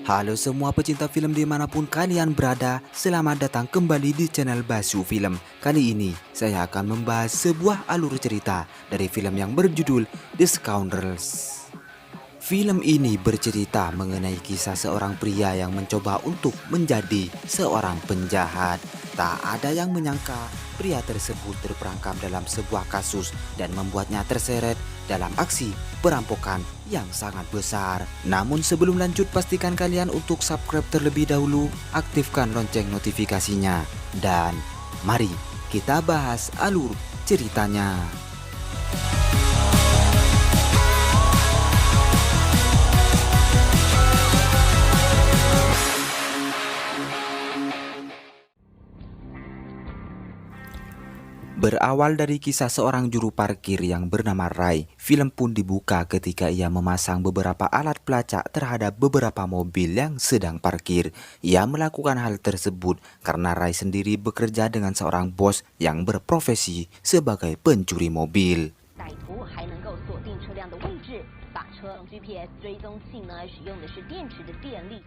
Halo semua pecinta film dimanapun kalian berada, selamat datang kembali di channel Basu Film. Kali ini saya akan membahas sebuah alur cerita dari film yang berjudul The Scoundrels. Film ini bercerita mengenai kisah seorang pria yang mencoba untuk menjadi seorang penjahat. Tak ada yang menyangka pria tersebut terperangkap dalam sebuah kasus dan membuatnya terseret dalam aksi perampokan yang sangat besar. Namun sebelum lanjut, pastikan kalian untuk subscribe terlebih dahulu, aktifkan lonceng notifikasinya, dan mari kita bahas alur ceritanya. Berawal dari kisah seorang juru parkir yang bernama Ray, film pun dibuka ketika ia memasang beberapa alat pelacak terhadap beberapa mobil yang sedang parkir. Ia melakukan hal tersebut karena Ray sendiri bekerja dengan seorang bos yang berprofesi sebagai pencuri mobil. 歹徒还能够锁定车辆的位置，把车用 GPS 追踪器呢，使用的是电池的电力。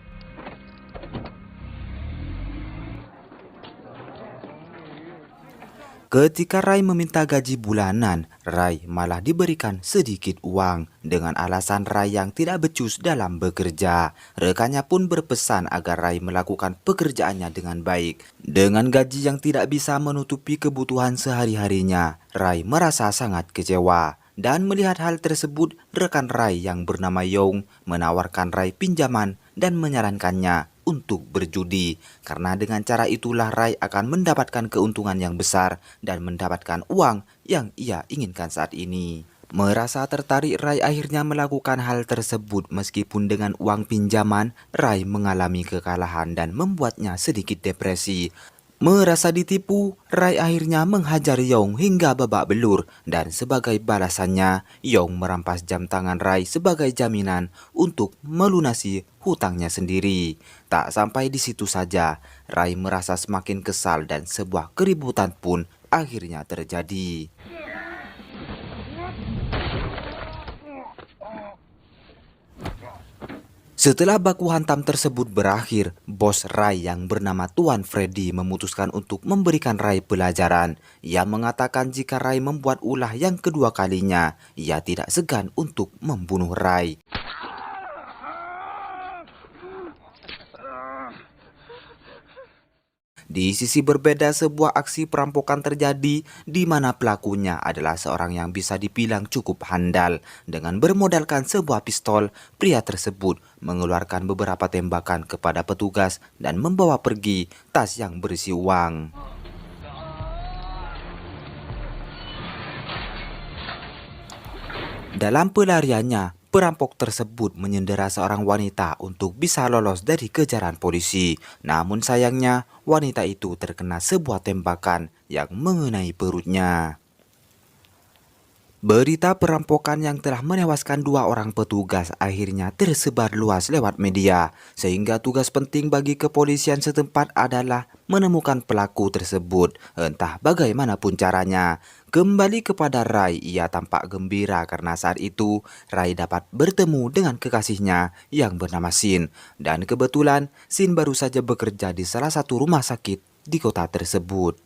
Ketika Ray meminta gaji bulanan, Ray malah diberikan sedikit uang dengan alasan Ray yang tidak becus dalam bekerja. Rekannya pun berpesan agar Ray melakukan pekerjaannya dengan baik. Dengan gaji yang tidak bisa menutupi kebutuhan sehari-harinya, Ray merasa sangat kecewa. Dan melihat hal tersebut, rekan Ray yang bernama Young menawarkan Ray pinjaman dan menyarankannya untuk berjudi. Karena dengan cara itulah Ray akan mendapatkan keuntungan yang besar dan mendapatkan uang yang ia inginkan saat ini. Merasa tertarik, Ray akhirnya melakukan hal tersebut. Meskipun dengan uang pinjaman, Ray mengalami kekalahan dan membuatnya sedikit depresi. Merasa ditipu, Ray akhirnya menghajar Young hingga babak belur, dan sebagai balasannya, Young merampas jam tangan Ray sebagai jaminan untuk melunasi hutangnya sendiri. Tak sampai di situ saja, Ray merasa semakin kesal dan sebuah keributan pun akhirnya terjadi. Setelah baku hantam tersebut berakhir, bos Ray yang bernama Tuan Freddy memutuskan untuk memberikan Ray pelajaran. Ia mengatakan jika Ray membuat ulah yang kedua kalinya, ia tidak segan untuk membunuh Ray. Di sisi berbeda, sebuah aksi perampokan terjadi di mana pelakunya adalah seorang yang bisa dibilang cukup handal. Dengan bermodalkan sebuah pistol, pria tersebut mengeluarkan beberapa tembakan kepada petugas dan membawa pergi tas yang berisi uang. Dalam pelariannya, perampok tersebut menyandera seorang wanita untuk bisa lolos dari kejaran polisi. Namun sayangnya, wanita itu terkena sebuah tembakan yang mengenai perutnya. Berita perampokan yang telah menewaskan 2 orang petugas akhirnya tersebar luas lewat media, sehingga tugas penting bagi kepolisian setempat adalah menemukan pelaku tersebut, entah bagaimanapun caranya. Kembali kepada Ray, ia tampak gembira karena saat itu Ray dapat bertemu dengan kekasihnya yang bernama Sin. Dan kebetulan Sin baru saja bekerja di salah satu rumah sakit di kota tersebut.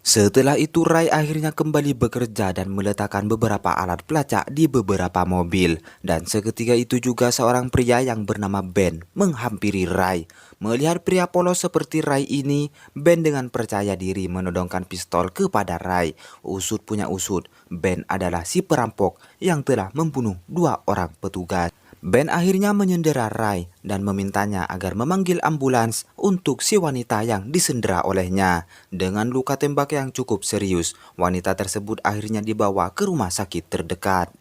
Setelah itu Ray akhirnya kembali bekerja dan meletakkan beberapa alat pelacak di beberapa mobil. Dan seketika itu juga seorang pria yang bernama Ben menghampiri Ray. Melihat pria polos seperti Ray ini, Ben dengan percaya diri menodongkan pistol kepada Ray. Usut punya usut, Ben adalah si perampok yang telah membunuh 2 orang petugas. Ben akhirnya menyandera Ray dan memintanya agar memanggil ambulans untuk si wanita yang disandera olehnya. Dengan luka tembak yang cukup serius, wanita tersebut akhirnya dibawa ke rumah sakit terdekat.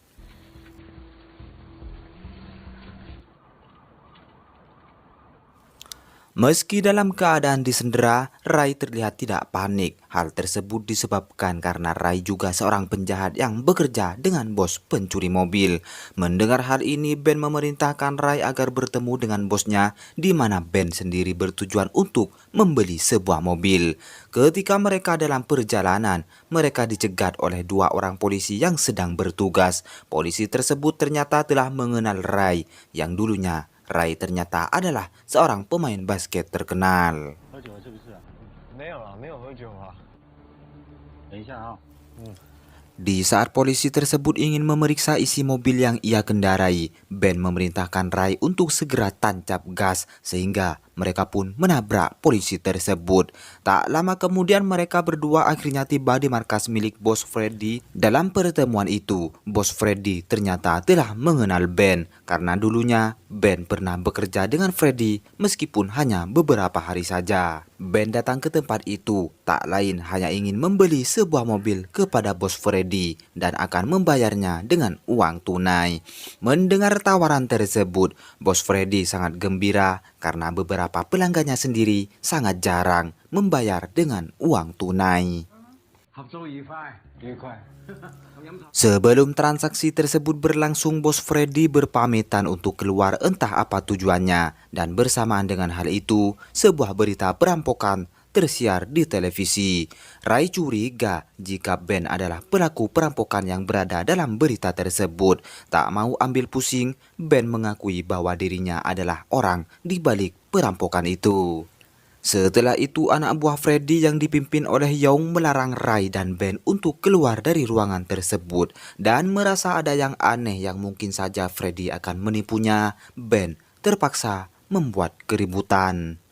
Meski dalam keadaan disendera, Rai terlihat tidak panik. Hal tersebut disebabkan karena Rai juga seorang penjahat yang bekerja dengan bos pencuri mobil. Mendengar hal ini, Ben memerintahkan Rai agar bertemu dengan bosnya, di mana Ben sendiri bertujuan untuk membeli sebuah mobil. Ketika mereka dalam perjalanan, mereka dicegat oleh dua orang polisi yang sedang bertugas. Polisi tersebut ternyata telah mengenal Rai, yang dulunya Rai ternyata adalah seorang pemain basket terkenal. 喝酒了是不是啊？没有啊，没有喝酒啊。等一下啊。Di saat polisi tersebut ingin memeriksa isi mobil yang ia kendarai, Ben memerintahkan Rai untuk segera tancap gas sehingga mereka pun menabrak polisi tersebut. Tak lama kemudian mereka berdua akhirnya tiba di markas milik bos Freddy. Dalam pertemuan itu, bos Freddy ternyata telah mengenal Ben karena dulunya Ben pernah bekerja dengan Freddy meskipun hanya beberapa hari saja. Ben datang ke tempat itu tak lain hanya ingin membeli sebuah mobil kepada bos Freddy dan akan membayarnya dengan uang tunai. Mendengar tawaran tersebut, bos Freddy sangat gembira karena beberapa pelanggannya sendiri sangat jarang membayar dengan uang tunai. Sebelum transaksi tersebut berlangsung, bos Freddy berpamitan untuk keluar entah apa tujuannya. Dan bersamaan dengan hal itu, sebuah berita perampokan tersiar di televisi. Rai curiga jika Ben adalah pelaku perampokan yang berada dalam berita tersebut. Tak mau ambil pusing, Ben mengakui bahwa dirinya adalah orang di balik perampokan itu. Setelah itu, anak buah Freddy yang dipimpin oleh Young melarang Rai dan Ben untuk keluar dari ruangan tersebut. Dan merasa ada yang aneh yang mungkin saja Freddy akan menipunya, Ben terpaksa membuat keributan.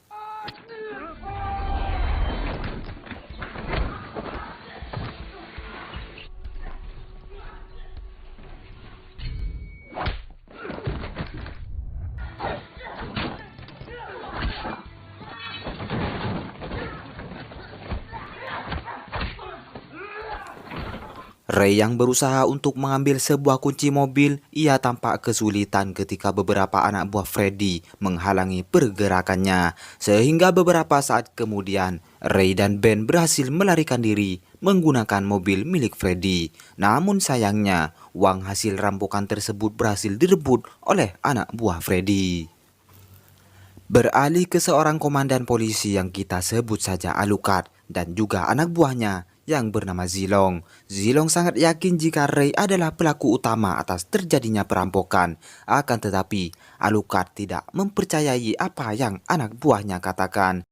Ray yang berusaha untuk mengambil sebuah kunci mobil, ia tampak kesulitan ketika beberapa anak buah Freddy menghalangi pergerakannya. Sehingga beberapa saat kemudian, Ray dan Ben berhasil melarikan diri menggunakan mobil milik Freddy. Namun sayangnya, uang hasil rampokan tersebut berhasil direbut oleh anak buah Freddy. Beralih ke seorang komandan polisi yang kita sebut saja Alucard dan juga anak buahnya yang bernama Zilong. Zilong sangat yakin jika Ray adalah pelaku utama atas terjadinya perampokan. Akan tetapi, Alucard tidak mempercayai apa yang anak buahnya katakan.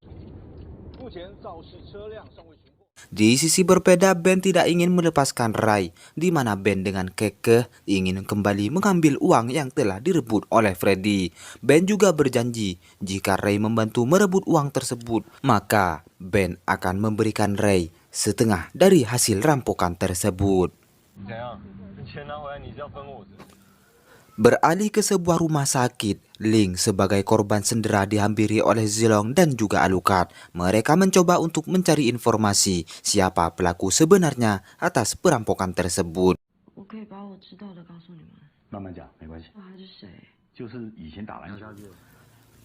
Di sisi berbeda, Ben tidak ingin melepaskan Ray, di mana Ben dengan kekeh ingin kembali mengambil uang yang telah direbut oleh Freddy. Ben juga berjanji jika Ray membantu merebut uang tersebut, maka Ben akan memberikan Ray setengah dari hasil rampokan tersebut. Beralih ke sebuah rumah sakit, Ling sebagai korban sendera dihampiri oleh Zilong dan juga Alucard. Mereka mencoba untuk mencari informasi siapa pelaku sebenarnya atas perampokan tersebut.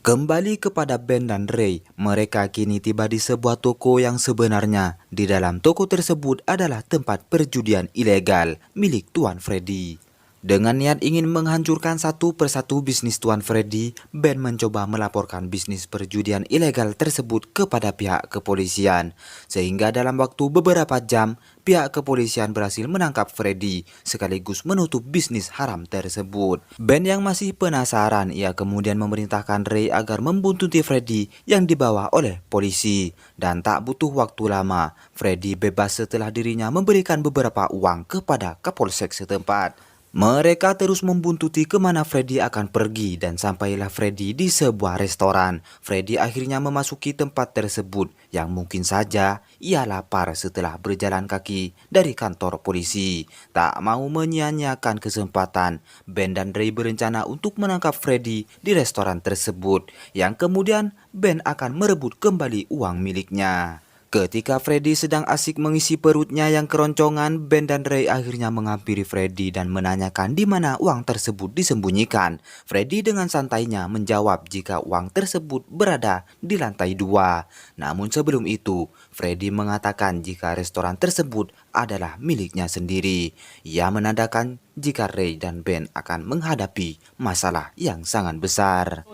Kembali kepada Ben dan Ray, mereka kini tiba di sebuah toko yang sebenarnya di dalam toko tersebut adalah tempat perjudian ilegal milik Tuan Freddy. Dengan niat ingin menghancurkan satu persatu bisnis Tuan Freddy, Ben mencoba melaporkan bisnis perjudian ilegal tersebut kepada pihak kepolisian. Sehingga dalam waktu beberapa jam, pihak kepolisian berhasil menangkap Freddy sekaligus menutup bisnis haram tersebut. Ben yang masih penasaran, ia kemudian memerintahkan Ray agar membuntuti Freddy yang dibawa oleh polisi. Dan tak butuh waktu lama, Freddy bebas setelah dirinya memberikan beberapa uang kepada kapolsek setempat. Mereka terus membuntuti kemana Freddy akan pergi dan sampailah Freddy di sebuah restoran. Freddy akhirnya memasuki tempat tersebut yang mungkin saja ia lapar setelah berjalan kaki dari kantor polisi. Tak mau menyia-nyiakan kesempatan, Ben dan Ray berencana untuk menangkap Freddy di restoran tersebut, yang kemudian Ben akan merebut kembali uang miliknya. Ketika Freddy sedang asik mengisi perutnya yang keroncongan, Ben dan Ray akhirnya menghampiri Freddy dan menanyakan di mana uang tersebut disembunyikan. Freddy dengan santainya menjawab jika uang tersebut berada di lantai 2. Namun sebelum itu, Freddy mengatakan jika restoran tersebut adalah miliknya sendiri. Ia menandakan jika Ray dan Ben akan menghadapi masalah yang sangat besar.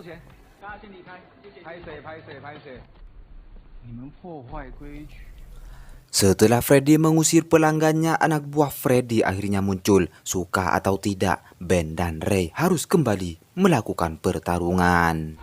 Setelah Freddy mengusir pelanggannya, anak buah Freddy akhirnya muncul. Suka atau tidak, Ben dan Ray harus kembali melakukan pertarungan.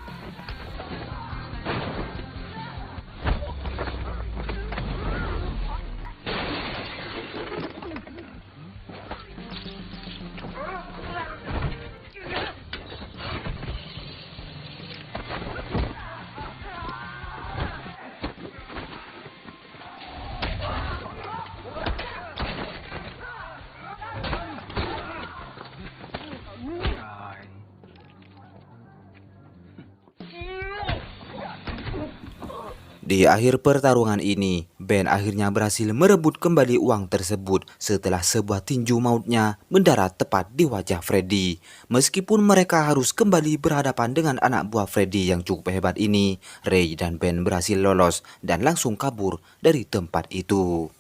Di akhir pertarungan ini, Ben akhirnya berhasil merebut kembali uang tersebut setelah sebuah tinju mautnya mendarat tepat di wajah Freddy. Meskipun mereka harus kembali berhadapan dengan anak buah Freddy yang cukup hebat ini, Ray dan Ben berhasil lolos dan langsung kabur dari tempat itu.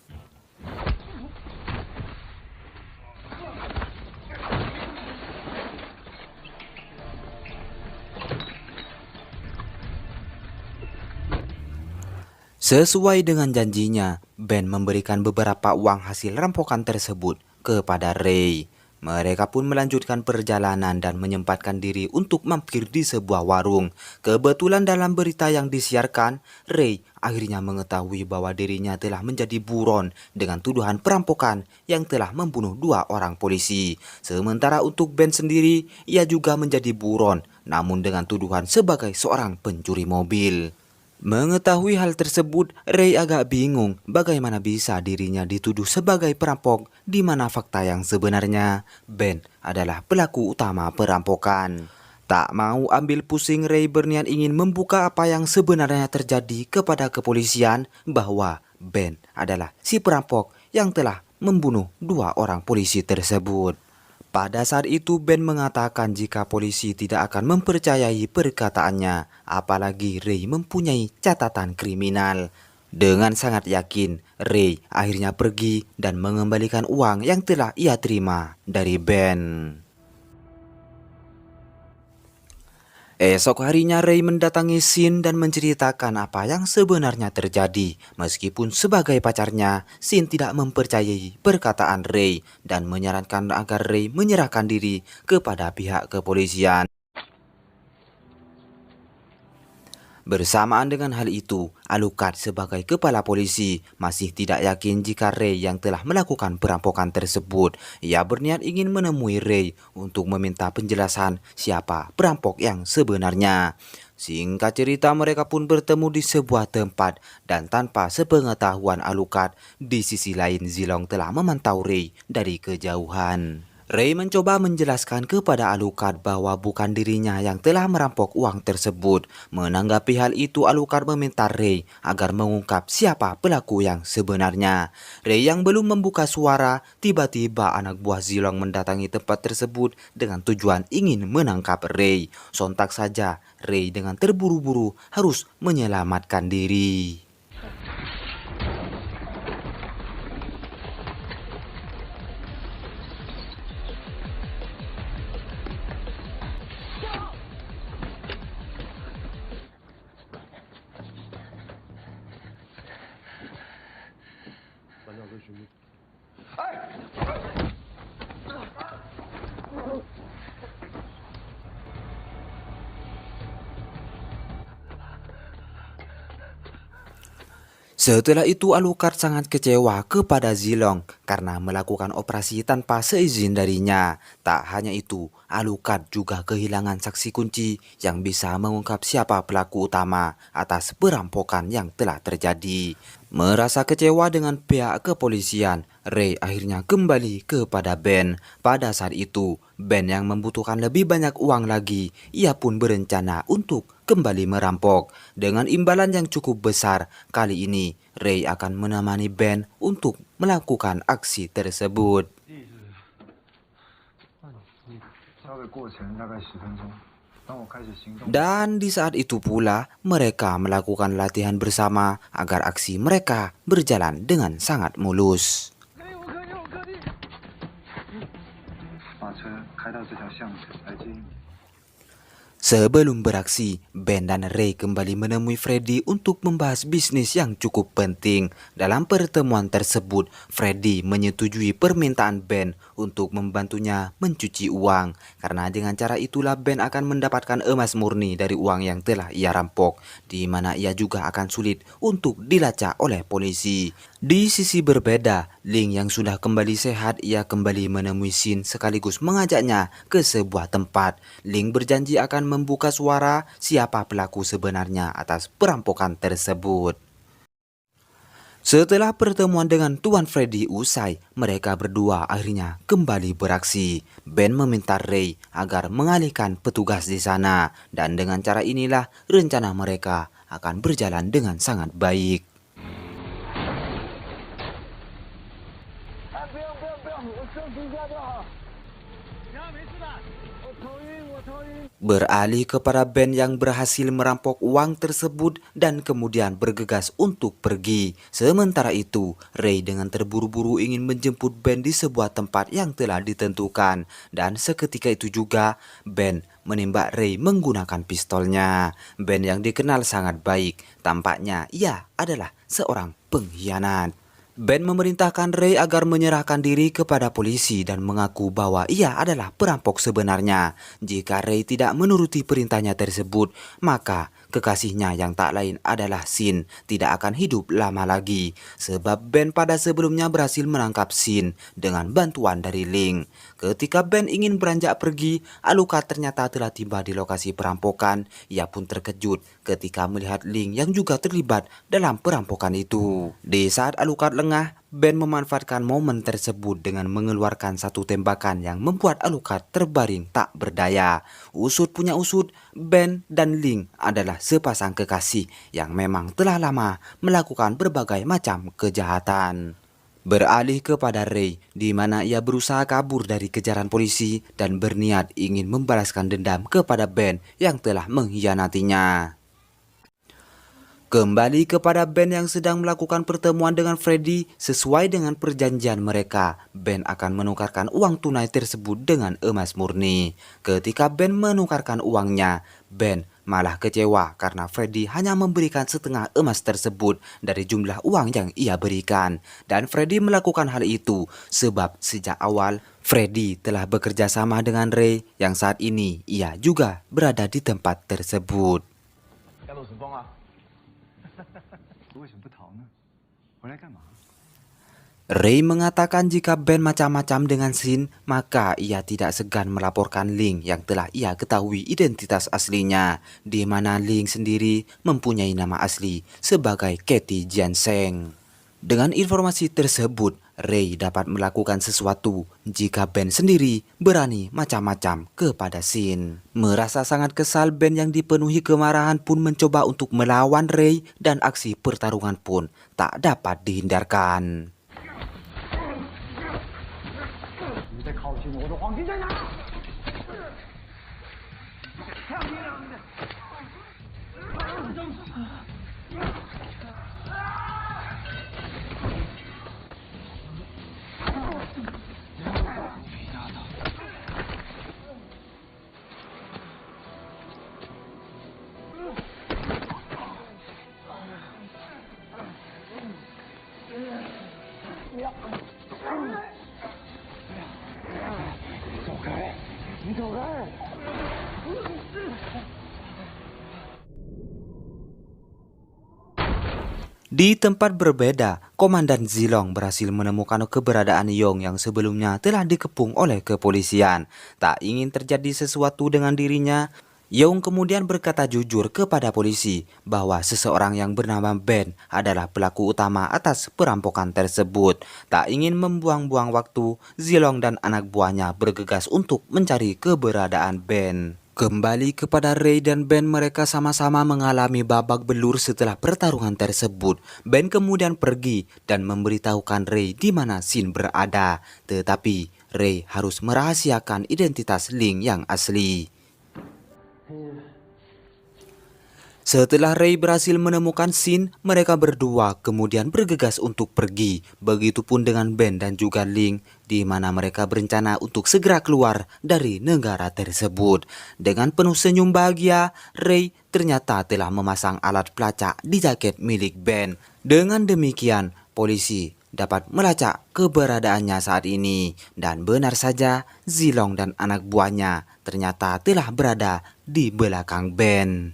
Sesuai dengan janjinya, Ben memberikan beberapa uang hasil rampokan tersebut kepada Ray. Mereka pun melanjutkan perjalanan dan menyempatkan diri untuk mampir di sebuah warung. Kebetulan dalam berita yang disiarkan, Ray akhirnya mengetahui bahwa dirinya telah menjadi buron dengan tuduhan perampokan yang telah membunuh 2 orang polisi. Sementara untuk Ben sendiri, ia juga menjadi buron, namun dengan tuduhan sebagai seorang pencuri mobil. Mengetahui hal tersebut, Ray agak bingung bagaimana bisa dirinya dituduh sebagai perampok di mana fakta yang sebenarnya Ben adalah pelaku utama perampokan. Tak mau ambil pusing, Ray berniat ingin membuka apa yang sebenarnya terjadi kepada kepolisian bahwa Ben adalah si perampok yang telah membunuh 2 orang polisi tersebut. Pada saat itu Ben mengatakan jika polisi tidak akan mempercayai perkataannya, apalagi Ray mempunyai catatan kriminal. Dengan sangat yakin, Ray akhirnya pergi dan mengembalikan uang yang telah ia terima dari Ben. Esok harinya Ray mendatangi Sin dan menceritakan apa yang sebenarnya terjadi. Meskipun sebagai pacarnya, Sin tidak mempercayai perkataan Ray dan menyarankan agar Ray menyerahkan diri kepada pihak kepolisian. Bersamaan dengan hal itu, Alucard sebagai kepala polisi masih tidak yakin jika Ray yang telah melakukan perampokan tersebut. Ia berniat ingin menemui Ray untuk meminta penjelasan siapa perampok yang sebenarnya. Singkat cerita, mereka pun bertemu di sebuah tempat dan tanpa sepengetahuan Alucard, di sisi lain Zilong telah memantau Ray dari kejauhan. Ray mencoba menjelaskan kepada Alucard bahwa bukan dirinya yang telah merampok uang tersebut. Menanggapi hal itu, Alucard meminta Ray agar mengungkap siapa pelaku yang sebenarnya. Ray yang belum membuka suara, tiba-tiba anak buah Zilong mendatangi tempat tersebut dengan tujuan ingin menangkap Ray. Sontak saja, Ray dengan terburu-buru harus menyelamatkan diri. Setelah itu Alucard sangat kecewa kepada Zilong karena melakukan operasi tanpa seizin darinya. Tak hanya itu, Alucard juga kehilangan saksi kunci yang bisa mengungkap siapa pelaku utama atas perampokan yang telah terjadi. Merasa kecewa dengan pihak kepolisian, Ray akhirnya kembali kepada Ben. Pada saat itu, Ben yang membutuhkan lebih banyak uang lagi, ia pun berencana untuk kembali merampok. Dengan imbalan yang cukup besar, kali ini Ray akan menemani Ben untuk melakukan aksi tersebut. 交给过程大概10分钟，当我开始行动。 Dan di saat itu pula, mereka melakukan latihan bersama agar aksi mereka berjalan dengan sangat mulus. 把车开到这条巷子来接应。 Sebelum beraksi, Ben dan Ray kembali menemui Freddy untuk membahas bisnis yang cukup penting. Dalam pertemuan tersebut, Freddy menyetujui permintaan Ben untuk membantunya mencuci uang. Karena dengan cara itulah Ben akan mendapatkan emas murni dari uang yang telah ia rampok, di mana ia juga akan sulit untuk dilacak oleh polisi. Di sisi berbeda, Ling yang sudah kembali sehat, ia kembali menemui Sin sekaligus mengajaknya ke sebuah tempat. Ling berjanji akan membuka suara siapa pelaku sebenarnya atas perampokan tersebut. Setelah pertemuan dengan Tuan Freddy usai, mereka berdua akhirnya kembali beraksi. Ben meminta Ray agar mengalihkan petugas di sana, dan dengan cara inilah rencana mereka akan berjalan dengan sangat baik. Beralih kepada Ben yang berhasil merampok uang tersebut dan kemudian bergegas untuk pergi. Sementara itu, Ray dengan terburu-buru ingin menjemput Ben di sebuah tempat yang telah ditentukan. Dan seketika itu juga, Ben menembak Ray menggunakan pistolnya. Ben yang dikenal sangat baik, tampaknya ia adalah seorang pengkhianat. Ben memerintahkan Ray agar menyerahkan diri kepada polisi dan mengaku bahwa ia adalah perampok sebenarnya. Jika Ray tidak menuruti perintahnya tersebut, maka kekasihnya yang tak lain adalah Sin tidak akan hidup lama lagi. Sebab Ben pada sebelumnya berhasil menangkap Sin dengan bantuan dari Ling. Ketika Ben ingin beranjak pergi, Alucard ternyata telah tiba di lokasi perampokan. Ia pun terkejut ketika melihat Ling yang juga terlibat dalam perampokan itu. Di saat Alucard lengah, Ben memanfaatkan momen tersebut dengan mengeluarkan satu tembakan yang membuat Alucard terbaring tak berdaya. Usut punya usut, Ben dan Ling adalah sepasang kekasih yang memang telah lama melakukan berbagai macam kejahatan. Beralih kepada Ray, di mana ia berusaha kabur dari kejaran polisi dan berniat ingin membalaskan dendam kepada Ben yang telah mengkhianatinya. Kembali kepada Ben yang sedang melakukan pertemuan dengan Freddy. Sesuai dengan perjanjian mereka, Ben akan menukarkan uang tunai tersebut dengan emas murni. Ketika Ben menukarkan uangnya, Ben malah kecewa karena Freddy hanya memberikan setengah emas tersebut dari jumlah uang yang ia berikan. Dan Freddy melakukan hal itu sebab sejak awal Freddy telah bekerja sama dengan Ray yang saat ini ia juga berada di tempat tersebut. 为什么不逃呢？回来干嘛？ Ray mengatakan jika Ben macam-macam dengan Sin, maka ia tidak segan melaporkan Ling yang telah ia ketahui identitas aslinya, di mana Ling sendiri mempunyai nama asli sebagai Katie Jianseng. Dengan informasi tersebut, Ray dapat melakukan sesuatu jika Ben sendiri berani macam-macam kepada Sin. Merasa sangat kesal, Ben yang dipenuhi kemarahan pun mencoba untuk melawan Ray dan aksi pertarungan pun tak dapat dihindarkan. 你再靠近我的黄金在哪？ Di tempat berbeda, Komandan Zilong berhasil menemukan keberadaan Yong yang sebelumnya telah dikepung oleh kepolisian. Tak ingin terjadi sesuatu dengan dirinya, Young kemudian berkata jujur kepada polisi bahwa seseorang yang bernama Ben adalah pelaku utama atas perampokan tersebut. Tak ingin membuang-buang waktu, Zilong dan anak buahnya bergegas untuk mencari keberadaan Ben. Kembali kepada Ray dan Ben, mereka sama-sama mengalami babak belur setelah pertarungan tersebut. Ben kemudian pergi dan memberitahukan Ray di mana Sin berada. Tetapi Ray harus merahasiakan identitas Ling yang asli. Setelah Ray berhasil menemukan Sin, mereka berdua kemudian bergegas untuk pergi. Begitupun dengan Ben dan juga Ling, di mana mereka berencana untuk segera keluar dari negara tersebut. Dengan penuh senyum bahagia, Ray ternyata telah memasang alat pelacak di jaket milik Ben. Dengan demikian, polisi dapat melacak keberadaannya saat ini. Dan benar saja, Zilong dan anak buahnya ternyata telah berada di belakang Ben.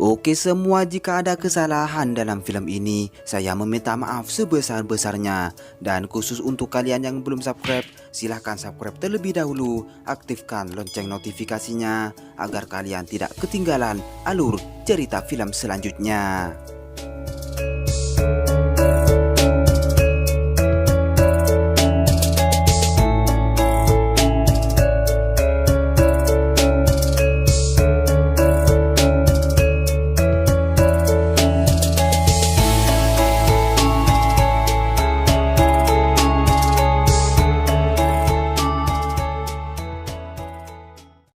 Oke semua, jika ada kesalahan dalam film ini, saya meminta maaf sebesar-besarnya. Dan khusus untuk kalian yang belum subscribe, silahkan subscribe terlebih dahulu, aktifkan lonceng notifikasinya, agar kalian tidak ketinggalan alur cerita film selanjutnya.